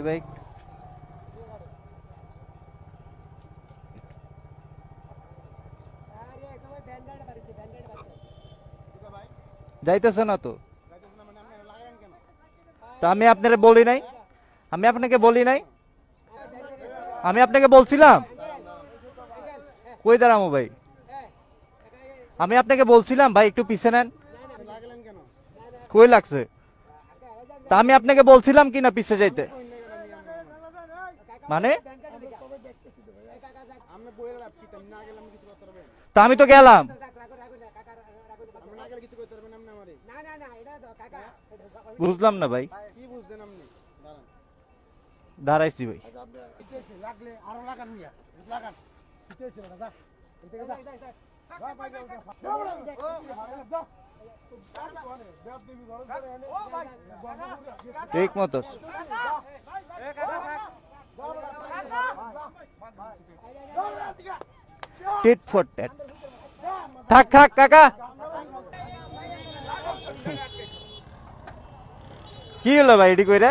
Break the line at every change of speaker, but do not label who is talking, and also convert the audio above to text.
ভাই যাইতেছে না তো, তা আমি আপনাকে বলি নাই, আমি আপনাকে বলি নাই, আমি আপনাকে বলছিলাম কই দাঁড়ামো ভাই, আমি আপনাকে বলছিলাম ভাই একটু পিছে নেন, কই লাগছে, তা আমি আপনাকে বলছিলাম কি না পিছে যাইতে, মানে তা আমি তো গেলাম, বুঝলাম না ভাই, দাঁড়াইছি ভাই, ঠিক মতো টিট ফর ট্যাট, থাক থাক কাকা, কি হলো ভাই এটি কইরা?